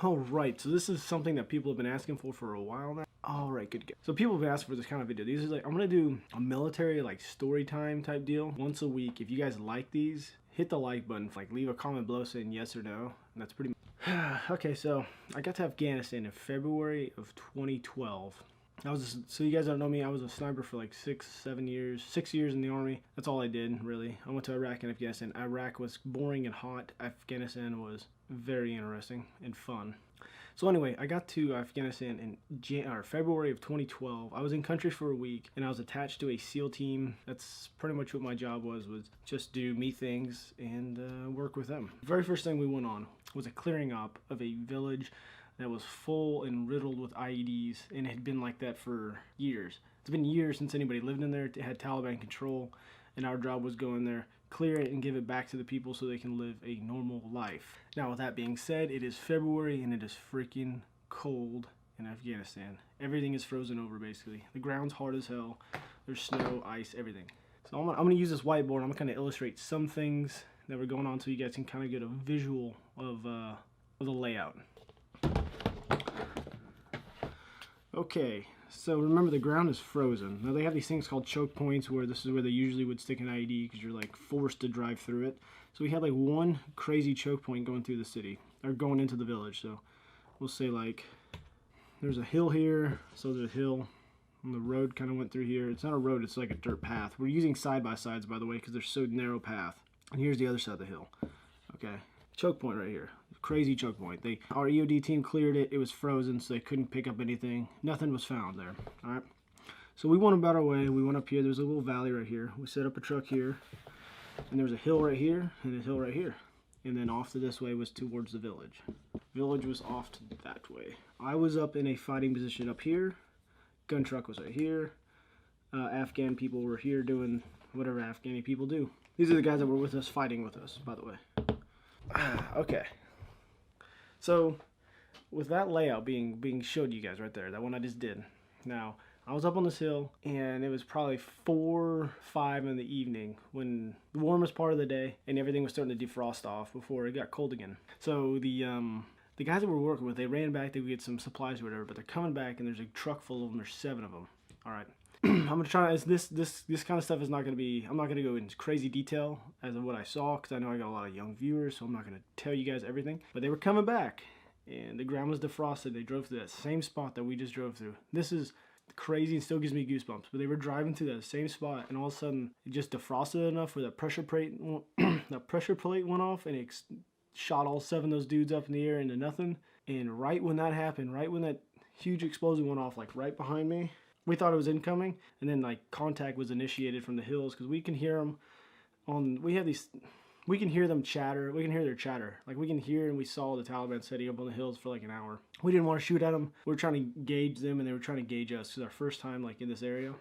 Alright, so this is something that people have been asking for a while now. Alright, good. So people have been asking for this kind of video. These are like, I'm gonna do a military like story time type deal once a week. If you guys like these, hit the like button. Like leave a comment below saying yes or no. And that's pretty much. Okay, so I got to Afghanistan in February of 2012. So you guys don't know me, I was a sniper for like 6 years in the army. That's all I did, really. I went to Iraq and Afghanistan. Iraq was boring and hot. Afghanistan was very interesting and fun. So anyway, I got to Afghanistan in February of 2012. I was in country for a week, and I was attached to a SEAL team. That's pretty much what my job was just do me things and work with them. The very first thing we went on was a clearing up of a village that was full and riddled with IEDs, and it had been like that for years. It's been years since anybody lived in there. It had Taliban control, and our job was go in there, clear it, and give it back to the people so they can live a normal life. Now, with that being said, it is February, and it is freaking cold in Afghanistan. Everything is frozen over, basically. The ground's hard as hell. There's snow, ice, everything. So I'm gonna use this whiteboard. I'm gonna kind of illustrate some things that were going on so you guys can kind of get a visual of the layout. Okay, so remember the ground is frozen. Now they have these things called choke points where this is where they usually would stick an IED because you're like forced to drive through it. So we had like one crazy choke point going through the city, or going into the village. So we'll say like there's a hill here, so there's a hill, and the road kind of went through here. It's not a road, it's like a dirt path. We're using side-by-sides, by the way, because they're so narrow path. And here's the other side of the hill. Okay, choke point right here. Crazy choke point. Our EOD team cleared it. It was frozen, so they couldn't pick up anything. Nothing was found there. All right. So we went about our way. We went up here. There's a little valley right here. We set up a truck here, and there was a hill right here and a hill right here. And then off to this way was towards the village. Village was off to that way. I was up in a fighting position up here. Gun truck was right here. Afghan people were here doing whatever Afghani people do. These are the guys that were with us, fighting with us, by the way. Okay. So, with that layout being showed you guys right there, that one I just did. Now, I was up on this hill, and it was probably 4, 5 in the evening when the warmest part of the day, and everything was starting to defrost off before it got cold again. So the guys that we're working with, they ran back to get some supplies or whatever, but they're coming back, and there's a truck full of them. There's 7 of them. All right. I'm gonna try. This kind of stuff is not gonna be. I'm not gonna go into crazy detail as of what I saw because I know I got a lot of young viewers, so I'm not gonna tell you guys everything. But they were coming back, and the ground was defrosted. They drove through that same spot that we just drove through. This is crazy and still gives me goosebumps. But they were driving through that same spot, and all of a sudden it just defrosted enough where that pressure plate went off, and it shot all 7 of those dudes up in the air into nothing. And right when that happened, right when that huge explosion went off, like right behind me. We thought it was incoming, and then like contact was initiated from the hills because we can hear them we can hear them chatter. We can hear their chatter. Like we can hear, and we saw the Taliban setting up on the hills for like an hour. We didn't want to shoot at them. We were trying to gauge them, and they were trying to gauge us. It was our first time like in this area.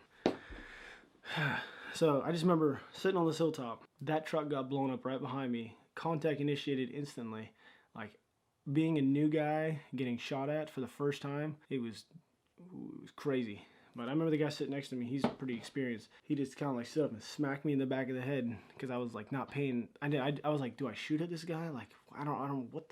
So I just remember sitting on this hilltop. That truck got blown up right behind me. Contact initiated instantly. Like being a new guy getting shot at for the first time, it was crazy. But I remember the guy sitting next to me, he's pretty experienced. He just kind of like stood up and smacked me in the back of the head because I was like not paying. I was like, do I shoot at this guy? Like, I don't, what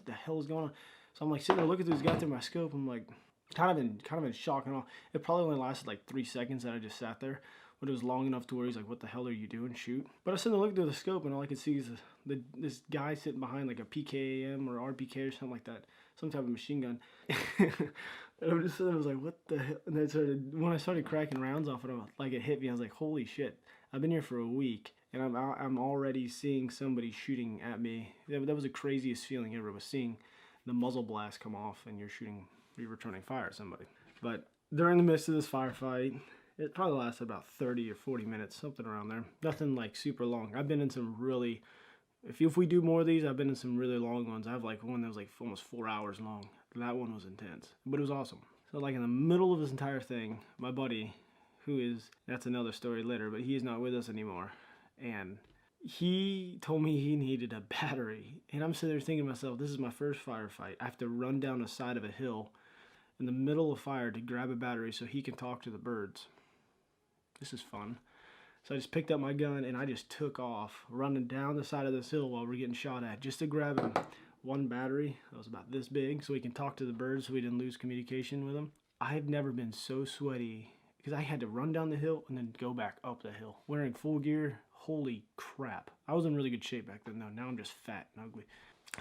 the hell is going on? So I'm like sitting there looking through this guy through my scope. I'm like, kind of in shock and all. It probably only lasted like 3 seconds that I just sat there. But it was long enough to where he's like, what the hell are you doing? Shoot. But I was sitting there looking through the scope, and all I could see is this guy sitting behind like a PKM or RPK or something like that. Some type of machine gun. And I'm just sitting there, I was like, what the hell? And then when I started cracking rounds off it, like it hit me. I was like, holy shit. I've been here for a week, and I'm already seeing somebody shooting at me. That was the craziest feeling ever, was seeing the muzzle blast come off, and you're returning fire at somebody. But during the midst of this firefight, it probably lasted about 30 or 40 minutes, something around there. Nothing like super long. I've been in some really, if we do more of these, I've been in some really long ones. I have like one that was like almost 4 hours long. That one was intense, but it was awesome. So like in the middle of this entire thing, my buddy, that's another story later, but he is not with us anymore. And he told me he needed a battery. And I'm sitting there thinking to myself, this is my first firefight. I have to run down the side of a hill in the middle of fire to grab a battery so he can talk to the birds. This is fun. So I just picked up my gun and I just took off, running down the side of this hill while we're getting shot at, just to grab him. one battery that was about this big so we can talk to the birds so we didn't lose communication with them. I've never been so sweaty because I had to run down the hill and then go back up the hill wearing full gear. Holy crap. I was in really good shape back then though. Now I'm just fat and ugly.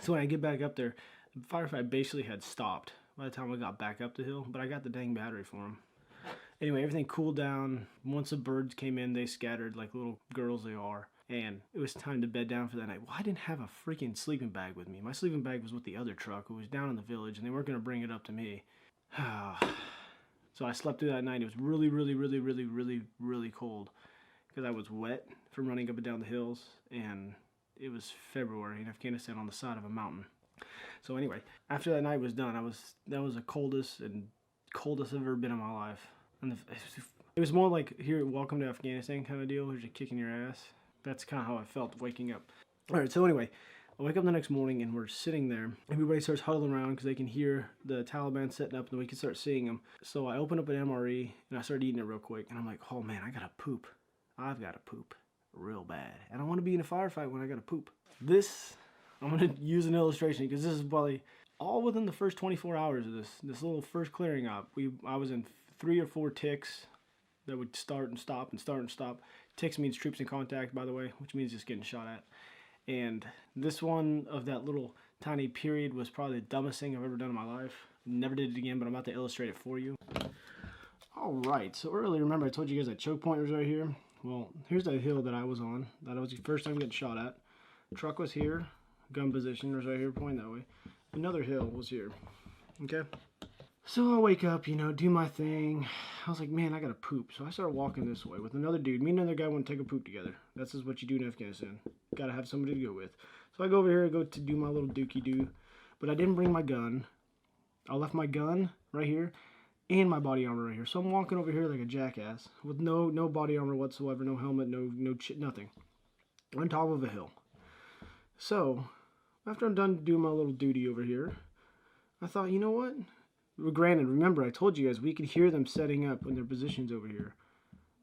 So when I get back up there, the firefight basically had stopped by the time I got back up the hill, but I got the dang battery for them. Anyway, everything cooled down. Once the birds came in, they scattered like little girls they are. And it was time to bed down for that night. Well, I didn't have a freaking sleeping bag with me. My sleeping bag was with the other truck who was down in the village, and they weren't going to bring it up to me. So I slept through that night. It was really, really, really, really, really, really cold because I was wet from running up and down the hills, and it was February in Afghanistan on the side of a mountain. So anyway, after that night was done, that was the coldest I've ever been in my life. And it was more like, here, welcome to Afghanistan kind of deal. They're just kicking your ass. That's kind of how I felt waking up. All right, so anyway, I wake up the next morning and we're sitting there. Everybody starts huddling around because they can hear the Taliban setting up and we can start seeing them. So I open up an MRE and I start eating it real quick. And I'm like, oh man, I gotta poop. I've gotta poop real bad. And I want to be in a firefight when I gotta poop. I'm gonna use an illustration because this is probably all within the first 24 hours of this little first clearing up. I was in 3 or 4 ticks that would start and stop and start and stop. Ticks means troops in contact, by the way, which means just getting shot at. And this one of that little tiny period was probably the dumbest thing I've ever done in my life. Never did it again, but I'm about to illustrate it for you. All right, so earlier, remember I told you guys that choke point was right here? Well, here's that hill that I was on. That was the first time getting shot at. Truck was here. Gun position was right here, pointing that way. Another hill was here. Okay? So I wake up, do my thing. I was like, man, I gotta poop. So I started walking this way with another dude. Me and another guy want to take a poop together. That's just what you do in Afghanistan. Gotta have somebody to go with. So I go over here, I go to do my little dookie-doo. But I didn't bring my gun. I left my gun right here and my body armor right here. So I'm walking over here like a jackass with no body armor whatsoever, no helmet, nothing. On top of a hill. So after I'm done doing my little duty over here, I thought, you know what? Well, granted, remember I told you guys we could hear them setting up in their positions over here.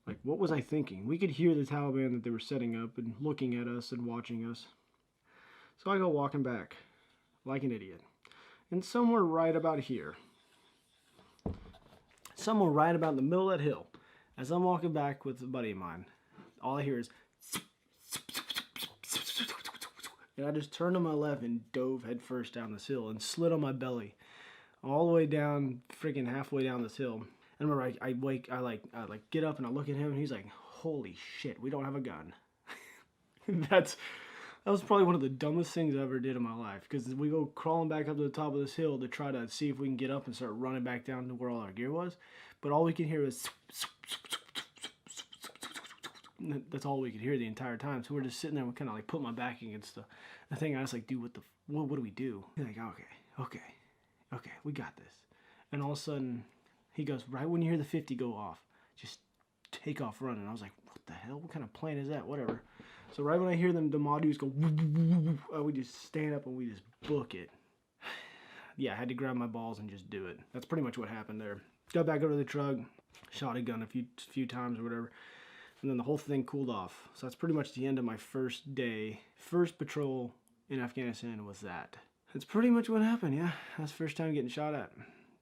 Like, what was I thinking? We could hear the Taliban that they were setting up and looking at us and watching us. So I go walking back like an idiot. And somewhere right about here, somewhere right about in the middle of that hill, as I'm walking back with a buddy of mine, all I hear is, and I just turned to my left and dove headfirst down this hill and slid on my belly all the way down, freaking halfway down this hill. And remember, I get up and I look at him and he's like, holy shit, we don't have a gun. That was probably one of the dumbest things I ever did in my life, because we go crawling back up to the top of this hill to try to see if we can get up and start running back down to where all our gear was. But all we could hear was, that's all we could hear the entire time. So we're just sitting there and kind of like put my back against the thing. I was like, dude, what do we do? He's like, okay, we got this. And all of a sudden, he goes, right when you hear the 50 go off, just take off running. I was like, what the hell? What kind of plan is that? Whatever. So right when I hear them, the Madus go, we just stand up and we just book it. Yeah, I had to grab my balls and just do it. That's pretty much what happened there. Got back over to the truck, shot a gun a few times or whatever, and then the whole thing cooled off. So that's pretty much the end of my first day. First patrol in Afghanistan was that. That's pretty much what happened, yeah. That's the first time getting shot at.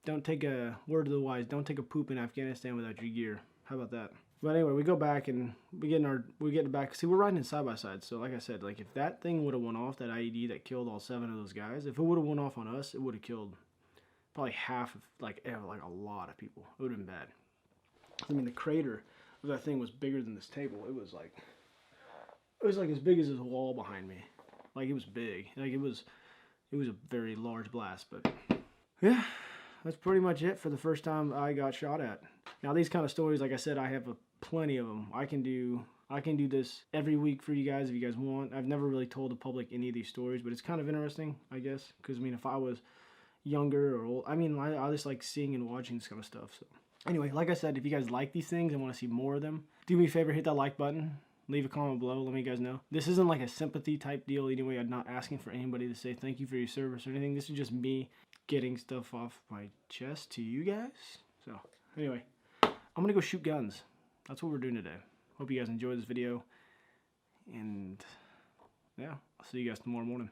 Don't take a word of the wise. Don't take a poop in Afghanistan without your gear. How about that? But anyway, we go back and we get back. See, we're riding in side by side. So like I said, like if that thing would have went off, that IED that killed all 7 of those guys, if it would have went off on us, it would have killed probably half of like a lot of people. It would have been bad. I mean, the crater of that thing was bigger than this table. It was like as big as this wall behind me. Like it was big. Like it was a very large blast. But yeah, that's pretty much it for the first time I got shot at. Now these kind of stories, like I said, I have plenty of them. I can do this every week for you guys if you guys want. I've never really told the public any of these stories, but it's kind of interesting, I guess, because I mean, if I was younger or old, I mean, I just like seeing and watching this kind of stuff. So anyway, like I said, if you guys like these things and want to see more of them, do me a favor, hit that like button. Leave a comment below, let me guys know. This isn't like a sympathy type deal anyway. I'm not asking for anybody to say thank you for your service or anything. This is just me getting stuff off my chest to you guys. So anyway, I'm gonna go shoot guns. That's what we're doing today. Hope you guys enjoyed this video. And yeah, I'll see you guys tomorrow morning.